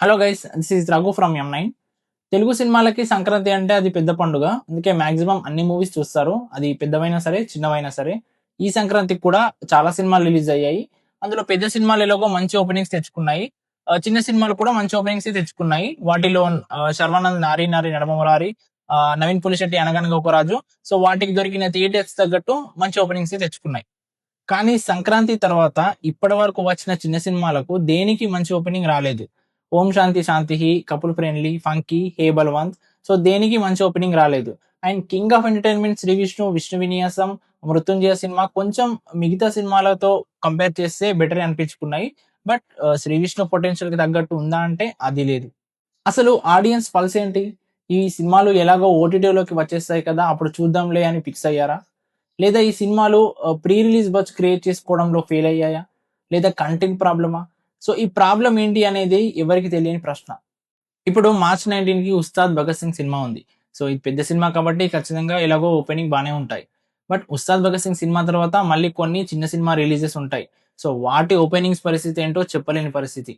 Hello guys, this is Raghu from M9. Telugu సినిమాలకి సంక్రాంతి అంటే అది పెద్ద పండుగ. అందుకే మాక్సిమం అన్ని మూవీస్ చూస్తారు. అది పెద్దవైనా సరే, చిన్నవైనా సరే. ఈ సంక్రాంతికి కూడా చాలా సినిమాలు రిలీజ్ అయ్యాయి. అందులో పెద్ద సినిమాలు ఎలాగో మంచి ఓపెనింగ్స్ తెచ్చుకున్నాయి. చిన్న సినిమాలు కూడా మంచి ఓపెనింగ్స్ తెచ్చుకున్నాయి. వాటిలో శర్వానంద్ నారి నారి నడమమురారి, నవీన్ పులిశెట్టి అనగనగా ఒక రాజు. సో వాటికి దొరికిన థియేటర్స్ తగ్గట్టు మంచి ఓపెనింగ్స్ తెచ్చుకున్నాయి. కానీ సంక్రాంతి తర్వాత ఇప్పటి వరకు వచ్చిన చిన్న సినిమాలకు దేనికి మంచి ఓపెనింగ్ రాలేదు. Om Shanti Shantihi, couple friendly, funky, hey Balwant. So దేనికి మంచి ఓపెనింగ్ రాలేదు. And king of entertainment Shri Vishnu, Vishnu Vinyasam, Mrityunjaya cinema కొంచెం మిగతా సినిమాలతో కంపేర్ చేస్తే బెటర్ అనిపించుకున్నాయి. బట్ శ్రీ విష్ణు పొటెన్షియల్ కి తగ్గట్టు ఉందా అంటే అది లేదు. అసలు ఆడియన్స్ పల్స్ ఏంటి? ఈ సినిమాలు ఎలాగో ఓటీటీలోకి వచ్చేస్తాయి కదా, అప్పుడు చూద్దాంలే అని ఫిక్స్ అయ్యారా? లేదా ఈ సినిమాలు ప్రీ రిలీజ్ బజ్ క్రియేట్ చేసుకోవడంలో ఫెయిల్ అయ్యాయా? లేదా కంటెంట్ ప్రాబ్లమా? సో ఈ ప్రాబ్లం ఏంటి అనేది ఎవరికి తెలియని ప్రశ్న. ఇప్పుడు మార్చ్ 19 కి ఉస్తాద్ భగత్ సింగ్ సినిమా ఉంది. సో ఇది పెద్ద సినిమా కాబట్టి ఖచ్చితంగా ఎలాగో ఓపెనింగ్ బానే ఉంటాయి. బట్ ఉస్తాద్ భగత్ సింగ్ సినిమా తర్వాత మళ్ళీ కొన్ని చిన్న సినిమా రిలీజెస్ ఉంటాయి. సో వాటి ఓపెనింగ్స్ పరిస్థితి ఏంటో చెప్పలేని పరిస్థితి.